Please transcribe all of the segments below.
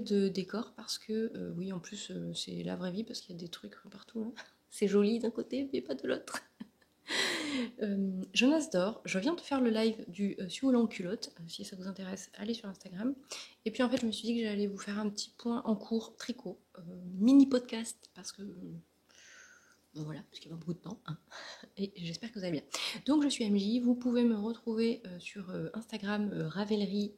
de décor parce que, oui, en plus, c'est la vraie vie parce qu'il y a des trucs partout, là. C'est joli d'un côté, mais pas de l'autre. Jonas dort, je viens de faire le live du Sioule en culotte, si ça vous intéresse, allez sur Instagram. Et puis en fait, je me suis dit que j'allais vous faire un petit point en cours tricot, mini podcast, parce que voilà, parce qu'il y a pas beaucoup de temps, hein. Et j'espère que vous allez bien. Donc je suis MJ, vous pouvez me retrouver sur Instagram, Ravelry,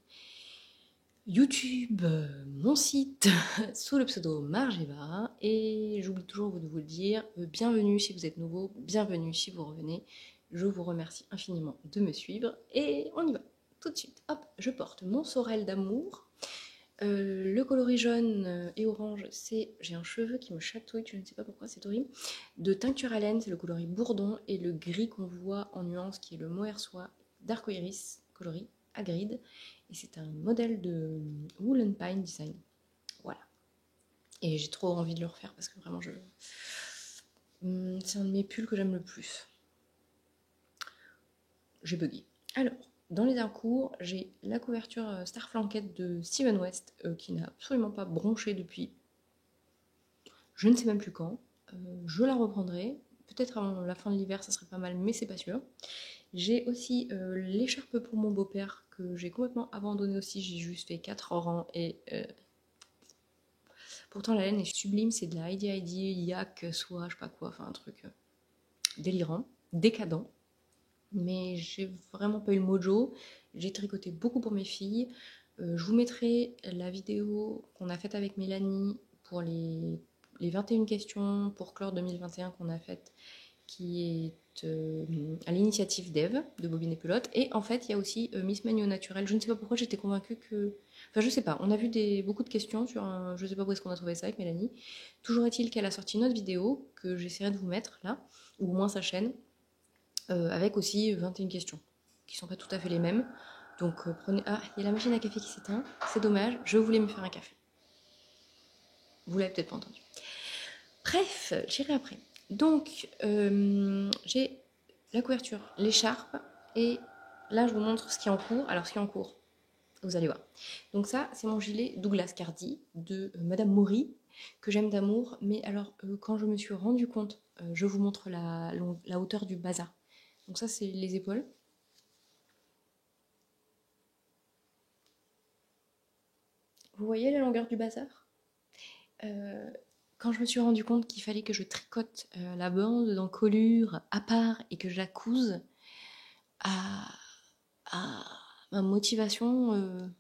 YouTube, mon site, sous le pseudo Margeva. Et j'oublie toujours de vous le dire, bienvenue si vous êtes nouveau, bienvenue si vous revenez. Je vous remercie infiniment de me suivre. Et on y va, tout de suite. Hop, je porte mon Sorel d'amour. Le coloris jaune et orange, c'est... J'ai un cheveu qui me chatouille, je ne sais pas pourquoi, c'est horrible. De Teinture à laine, c'est le coloris bourdon. Et le gris qu'on voit en nuance, qui est le mohair soie d'Arcoiris, coloris Hagrid. Et c'est un modèle de Woolen Pine Design. Voilà. Et j'ai trop envie de le refaire parce que vraiment, c'est un de mes pulls que j'aime le plus. J'ai bugué. Alors, dans les harcourts, j'ai la couverture Starflanket de Steven West qui n'a absolument pas bronché depuis je ne sais même plus quand. Je la reprendrai. Peut-être avant la fin de l'hiver, ça serait pas mal, mais c'est pas sûr. J'ai aussi l'écharpe pour mon beau-père que j'ai complètement abandonné aussi. J'ai juste fait 4 rangs et pourtant la laine est sublime. C'est de la Heidi yak, soie, je sais pas quoi, enfin un truc délirant, décadent. Mais j'ai vraiment pas eu le mojo. J'ai tricoté beaucoup pour mes filles. Je vous mettrai la vidéo qu'on a faite avec Mélanie pour les 21 questions pour clore 2021 qu'on a faite, qui est à l'initiative d'Eve, de Bobine et Pelote. Et en fait, il y a aussi Miss Manu au naturel. Je ne sais pas pourquoi j'étais convaincue que... Enfin, je sais pas. On a vu beaucoup de questions sur un... Je sais pas où est-ce qu'on a trouvé ça avec Mélanie. Toujours est-il qu'elle a sorti une autre vidéo que j'essaierai de vous mettre là, ou au moins sa chaîne, avec aussi 21 questions, qui sont pas tout à fait les mêmes. Donc prenez... Ah, il y a la machine à café qui s'éteint. C'est dommage. Je voulais me faire un café. Vous l'avez peut-être pas entendu. Bref, j'irai après. Donc, j'ai la couverture, l'écharpe, et là, je vous montre ce qui est en cours. Alors, ce qui est en cours, vous allez voir. Donc ça, c'est mon gilet Douglas Cardy de Madame Maury, que j'aime d'amour. Mais alors, quand je me suis rendu compte, je vous montre la hauteur du bazar. Donc ça, c'est les épaules. Vous voyez la longueur du bazar? Quand je me suis rendu compte qu'il fallait que je tricote la bande d'encolure à part et que je la couse, ma motivation,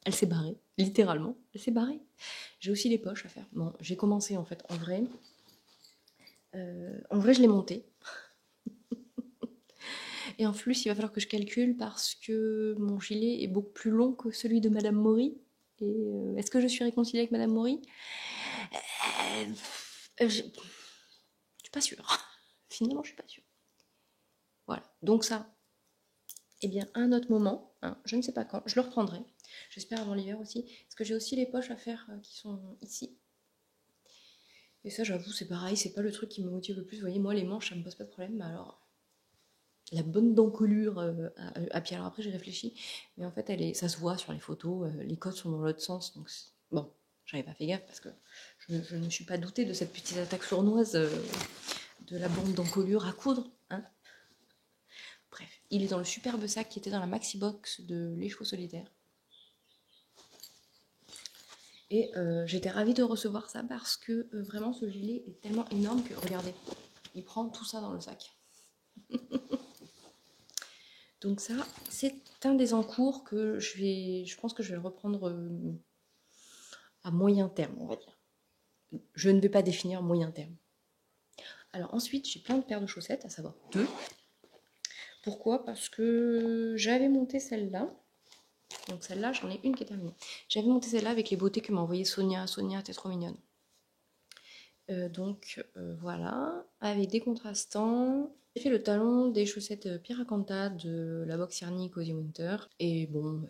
elle s'est barrée, littéralement, elle s'est barrée. J'ai aussi les poches à faire. Bon, j'ai commencé en fait, en vrai, je l'ai monté. Et en plus, il va falloir que je calcule parce que mon gilet est beaucoup plus long que celui de Madame Maury. Et est-ce que je suis réconciliée avec Madame Maury? Je suis pas sûre. Finalement, je suis pas sûre. Voilà. Donc ça, eh bien, à un autre moment, hein, je ne sais pas quand, je le reprendrai. J'espère avant l'hiver aussi. Parce que j'ai aussi les poches à faire qui sont ici. Et ça, j'avoue, c'est pareil, c'est pas le truc qui me motive le plus. Vous voyez, moi, les manches, ça me pose pas de problème. Mais alors, la bonne d'encolure à pied. Alors après, j'ai réfléchi. Mais en fait, ça se voit sur les photos. Les côtes sont dans l'autre sens. Donc, bon, j'avais pas fait gaffe parce que je ne me suis pas doutée de cette petite attaque sournoise de la bande d'encolure à coudre. Hein. Bref, il est dans le superbe sac qui était dans la maxi box de Les Chevaux Solitaires. Et j'étais ravie de recevoir ça parce que vraiment ce gilet est tellement énorme que, regardez, il prend tout ça dans le sac. Donc ça, c'est un des encours que je pense que je vais le reprendre à moyen terme, on va dire. Je ne vais pas définir moyen terme. Alors ensuite, j'ai plein de paires de chaussettes, à savoir 2. Pourquoi? Parce que j'avais monté celle-là. Donc celle-là, j'en ai une qui est terminée. J'avais monté celle-là avec les beautés que m'a envoyé Sonia. Sonia, t'es trop mignonne. Voilà, avec des contrastants. J'ai fait le talon des chaussettes Piracanta de la box Yarny Cozy Winter. Et bon,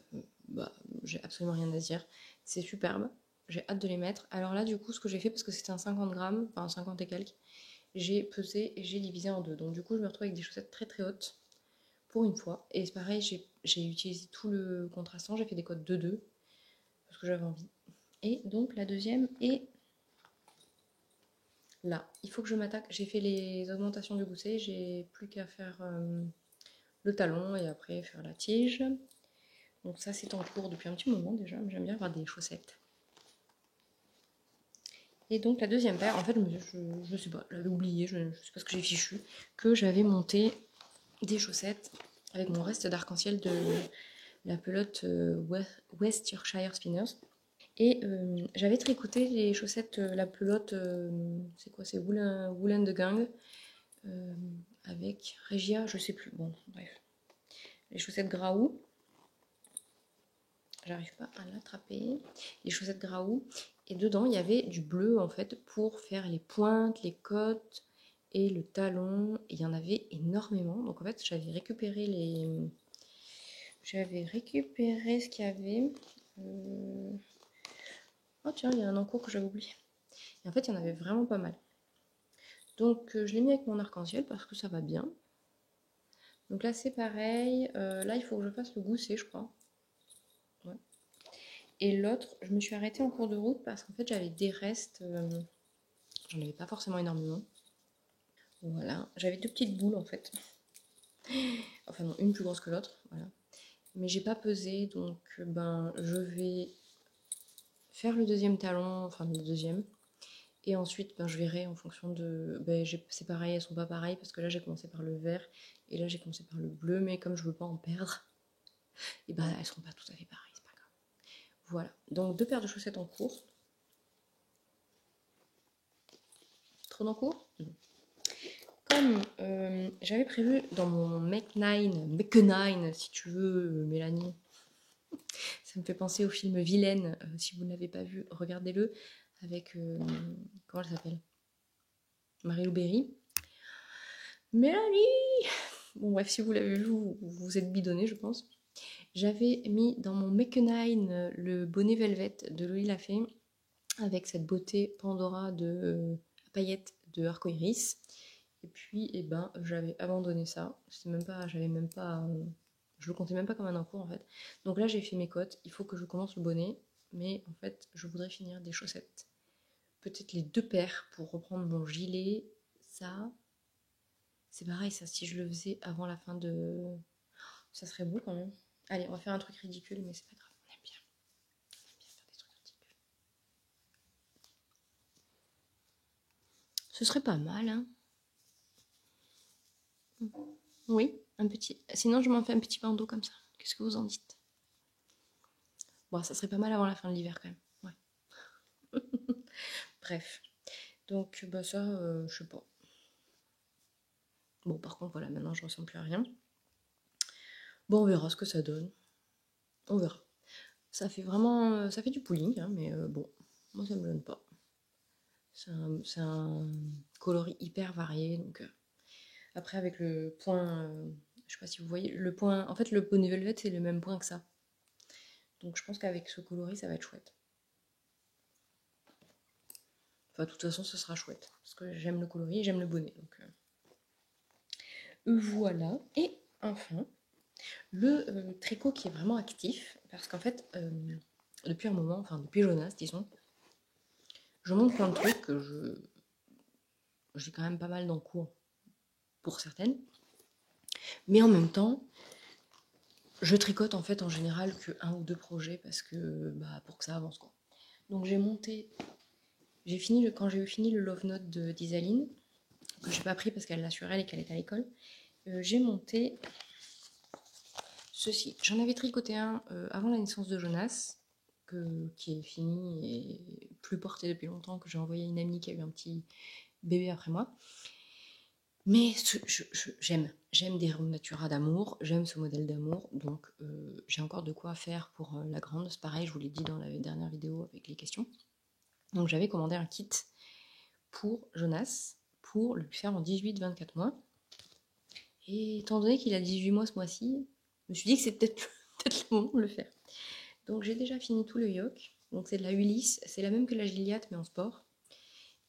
j'ai absolument rien à dire. C'est superbe. J'ai hâte de les mettre. Alors là, du coup, ce que j'ai fait, parce que c'était un 50 grammes, enfin 50 et quelques, j'ai pesé et j'ai divisé en 2. Donc du coup, je me retrouve avec des chaussettes très très hautes pour une fois. Et c'est pareil, j'ai utilisé tout le contrastant. J'ai fait des codes 2-2 parce que j'avais envie. Et donc la deuxième est là. Il faut que je m'attaque. J'ai fait les augmentations du gousset, j'ai plus qu'à faire le talon et après faire la tige. Donc ça c'est en cours depuis un petit moment déjà, j'aime bien avoir des chaussettes. Et donc la deuxième paire, en fait je sais pas, j'avais oublié, je sais pas ce que j'ai fichu, que j'avais monté des chaussettes avec mon reste d'arc-en-ciel de la pelote West Yorkshire Spinners. Et j'avais tricoté les chaussettes, la pelote, c'est quoi, c'est Woolen de Gang, avec Regia, je sais plus, bon bref. Les chaussettes Graou, j'arrive pas à l'attraper, les chaussettes Graou, et dedans il y avait du bleu en fait pour faire les pointes, les côtes et le talon, et il y en avait énormément, donc en fait j'avais récupéré ce qu'il y avait. Oh tiens, il y a un encours que j'avais oublié. Et en fait, il y en avait vraiment pas mal. Donc je l'ai mis avec mon arc-en-ciel parce que ça va bien. Donc là, c'est pareil. Là, il faut que je fasse le gousset, je crois. Ouais. Et l'autre, je me suis arrêtée en cours de route parce qu'en fait, j'avais des restes. J'en avais pas forcément énormément. Voilà. J'avais deux petites boules en fait. Enfin non, une plus grosse que l'autre. Voilà. Mais j'ai pas pesé, donc ben je vais faire le deuxième talon, enfin le deuxième. Et ensuite, ben, je verrai en fonction de... Ben, c'est pareil, elles sont pas pareilles parce que là, j'ai commencé par le vert et là, j'ai commencé par le bleu. Mais comme je veux pas en perdre, et ben, elles seront pas tout à fait pareilles, c'est pas grave. Voilà, donc deux paires de chaussettes en cours. Trop en cours. Comme j'avais prévu dans mon Make 9, si tu veux, Mélanie, ça me fait penser au film Vilaine. Si vous ne l'avez pas vu, regardez-le avec... comment elle s'appelle, Marie-Lou Berry. Mélanie. Bon bref, si vous l'avez vu, vous êtes bidonné, je pense. J'avais mis dans mon Make 9 le bonnet Velvet de Loli Lafay avec cette beauté Pandora de paillettes de arcoiris. Et puis, eh ben, j'avais abandonné ça. J'avais même pas, je le comptais même pas comme un encours en fait. Donc là, j'ai fait mes côtes. Il faut que je commence le bonnet, mais en fait, je voudrais finir des chaussettes. Peut-être les deux paires pour reprendre mon gilet. Ça, c'est pareil, ça. Si je le faisais avant la fin de, ça serait beau quand même. Allez, on va faire un truc ridicule, mais c'est pas grave. On aime bien. On aime bien faire des trucs ridicules. Ce serait pas mal, hein. Oui, un petit. Sinon, je m'en fais un petit bandeau comme ça. Qu'est-ce que vous en dites? Bon, ça serait pas mal avant la fin de l'hiver quand même. Ouais. Bref. Donc, bah ça, je sais pas. Bon, par contre, voilà, maintenant je ressens plus à rien. Bon, on verra ce que ça donne. On verra. Ça fait vraiment. Ça fait du pooling, hein, mais bon, moi ça me gêne pas. C'est un coloris hyper varié. Donc, après, avec le point. Je sais pas si vous voyez. Le point. En fait, le bonnet velvet, c'est le même point que ça. Donc, je pense qu'avec ce coloris, ça va être chouette. Enfin, de toute façon, ce sera chouette. Parce que j'aime le coloris et j'aime le bonnet. Donc, voilà. Et enfin, le tricot qui est vraiment actif. Parce qu'en fait, depuis un moment, enfin depuis Jonas, disons, je monte plein de trucs que j'ai quand même pas mal d'encours pour certaines. Mais en même temps, je tricote en fait en général que un ou deux projets parce que bah, pour que ça avance quoi. Donc quand j'ai fini le Love Note d'Isaline, que j'ai pas pris parce qu'elle l'a sur elle et qu'elle est à l'école, j'ai monté ceci. J'en avais tricoté un avant la naissance de Jonas, qui est fini et plus porté depuis longtemps, que j'ai envoyé à une amie qui a eu un petit bébé après moi. Mais j'aime des Rum Natura d'amour, j'aime ce modèle d'amour, donc j'ai encore de quoi faire pour la grande. C'est pareil, je vous l'ai dit dans la dernière vidéo avec les questions. Donc j'avais commandé un kit pour Jonas, pour lui faire en 18-24 mois. Et étant donné qu'il a 18 mois ce mois-ci, je me suis dit que c'est peut-être le moment de le faire. Donc j'ai déjà fini tout le yoke. Donc c'est de la Ulysse, c'est la même que la Gilliatt mais en sport.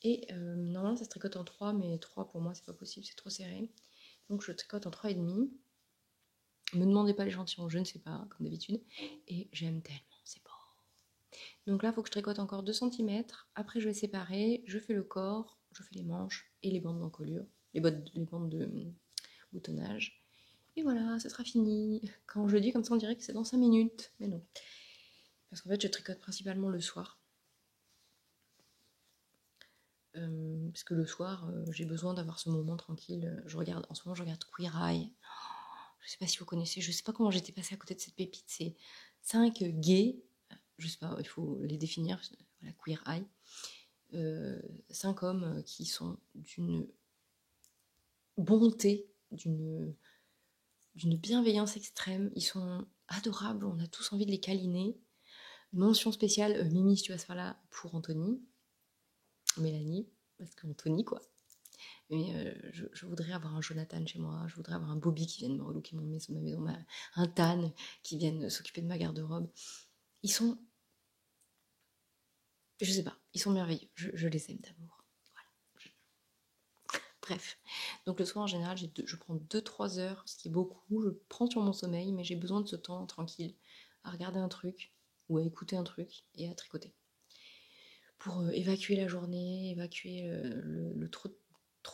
Et normalement ça se tricote en 3, mais 3 pour moi c'est pas possible, c'est trop serré. Donc je tricote en 3,5. Me demandez pas l'échantillon, je ne sais pas, comme d'habitude. Et j'aime tellement, c'est beau. Donc là, il faut que je tricote encore 2 centimètres. Après, je vais séparer. Je fais le corps, je fais les manches et les bandes d'encolure, les bandes de boutonnage. Et voilà, ça sera fini. Quand je le dis comme ça, on dirait que c'est dans 5 minutes. Mais non. Parce qu'en fait, je tricote principalement le soir. Parce que le soir, j'ai besoin d'avoir ce moment tranquille. En ce moment, je regarde Queer Eye. Je sais pas si vous connaissez, je sais pas comment j'étais passée à côté de cette pépite. C'est 5 gays, je sais pas, il faut les définir. Voilà, Queer Eye. 5 hommes qui sont d'une bonté, d'une bienveillance extrême. Ils sont adorables, on a tous envie de les câliner. Mention spéciale, Mimi, si tu vas se faire là, pour Anthony. Mélanie, parce qu'Anthony, quoi. Mais je voudrais avoir un Jonathan chez moi, je voudrais avoir un Bobby qui vienne me relooker ma maison, un Tan qui vienne s'occuper de ma garde-robe. Ils sont, je sais pas, ils sont merveilleux, je les aime d'amour. Voilà. Bref, donc le soir en général, je prends 2-3 heures, ce qui est beaucoup, je prends sur mon sommeil, mais j'ai besoin de ce temps tranquille à regarder un truc ou à écouter un truc et à tricoter. Pour évacuer la journée, évacuer le trop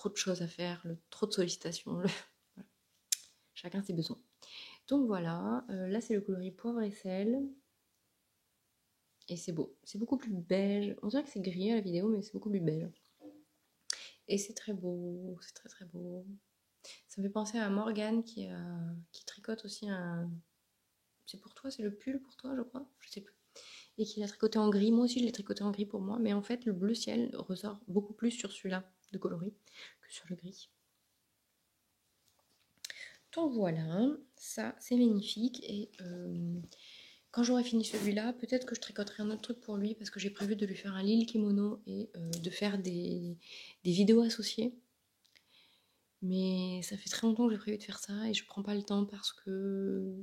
de choses à faire, trop de sollicitations. Voilà. Chacun ses besoins. Donc voilà, là c'est le coloris poivre et sel. Et c'est beau. C'est beaucoup plus beige. On dirait que c'est gris à la vidéo, mais c'est beaucoup plus beige. Et c'est très beau. C'est très très beau. Ça me fait penser à Morgane qui tricote aussi un... C'est pour toi, c'est le pull pour toi, je crois. Je sais plus. Et qui l'a tricoté en gris. Moi aussi, je l'ai tricoté en gris pour moi. Mais en fait, le bleu ciel ressort beaucoup plus sur celui-là de coloris que sur le gris. Donc voilà, ça c'est magnifique. Et quand j'aurai fini celui-là, peut-être que je tricoterai un autre truc pour lui parce que j'ai prévu de lui faire un lil kimono et de faire des vidéos associées. Mais ça fait très longtemps que j'ai prévu de faire ça et je prends pas le temps parce que...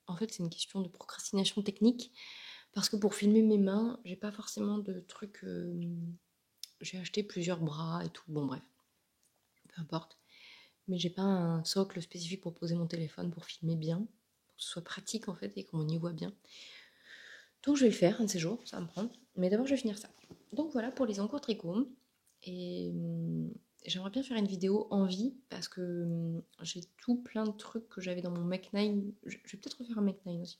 En fait, c'est une question de procrastination technique. Parce que pour filmer mes mains, j'ai pas forcément de trucs... J'ai acheté plusieurs bras et tout. Bon bref, peu importe. Mais j'ai pas un socle spécifique pour poser mon téléphone pour filmer bien. Pour que ce soit pratique en fait et qu'on y voit bien. Donc je vais le faire un de ces jours, ça va me prendre. Mais d'abord je vais finir ça. Donc voilà pour les encours tricot. Et j'aimerais bien faire une vidéo en vie parce que j'ai tout plein de trucs que j'avais dans mon Mech 9. Je vais peut-être refaire un Mech 9 aussi.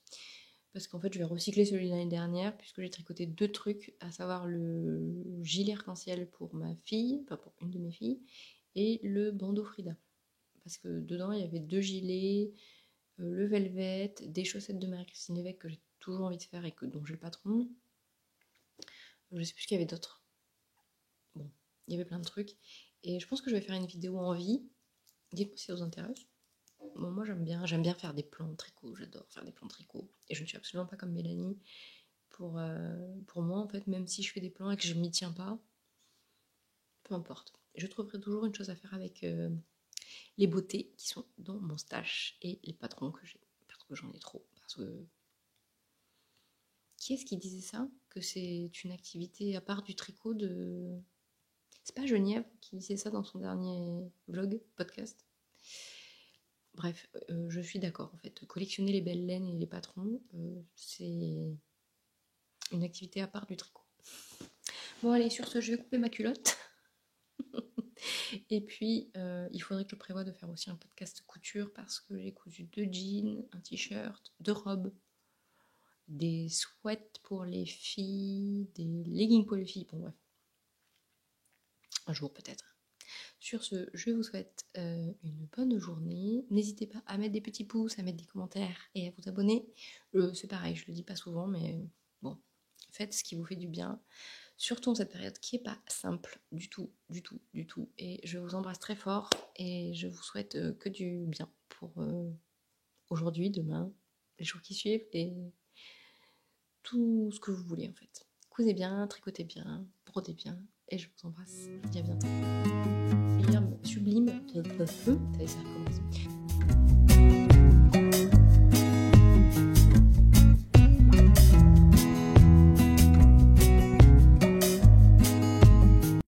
Parce qu'en fait je vais recycler celui de l'année dernière puisque j'ai tricoté 2 trucs, à savoir le gilet arc-en-ciel pour ma fille, enfin pour une de mes filles, et le bandeau Frida. Parce que dedans il y avait 2 gilets, le velvet, des chaussettes de Marie-Christine Lévesque que j'ai toujours envie de faire et dont j'ai le patron. Je sais plus ce qu'il y avait d'autre. Bon, il y avait plein de trucs. Et je pense que je vais faire une vidéo en vie. Dites-moi si ça vous intéresse. Bon, moi j'aime bien faire des plans tricot, j'adore faire des plans tricot. Et je ne suis absolument pas comme Mélanie. Pour moi, en fait, même si je fais des plans et que je m'y tiens pas, peu importe. Je trouverai toujours une chose à faire avec les beautés qui sont dans mon stash et les patrons que j'ai. Parce que j'en ai trop. Parce que... Qui est-ce qui disait ça? Que c'est une activité à part du tricot de... C'est pas Genièvre qui disait ça dans son dernier vlog, podcast? Bref, je suis d'accord en fait. Collectionner les belles laines et les patrons, c'est une activité à part du tricot. Bon allez, sur ce, je vais couper ma culotte. Et puis, il faudrait que je prévoie de faire aussi un podcast couture parce que j'ai cousu 2 jeans, un t-shirt, 2 robes, des sweats pour les filles, des leggings pour les filles, bon bref. Un jour peut-être. Sur ce, je vous souhaite une bonne journée. N'hésitez pas à mettre des petits pouces, à mettre des commentaires et à vous abonner. C'est pareil, je le dis pas souvent, mais bon, faites ce qui vous fait du bien. Surtout en cette période qui n'est pas simple du tout. Et je vous embrasse très fort et je vous souhaite que du bien pour aujourd'hui, demain, les jours qui suivent et tout ce que vous voulez en fait. Cousez bien, tricotez bien, brodez bien et je vous embrasse. Je vous dis à bientôt. Sublime, ça y est, ça recommence.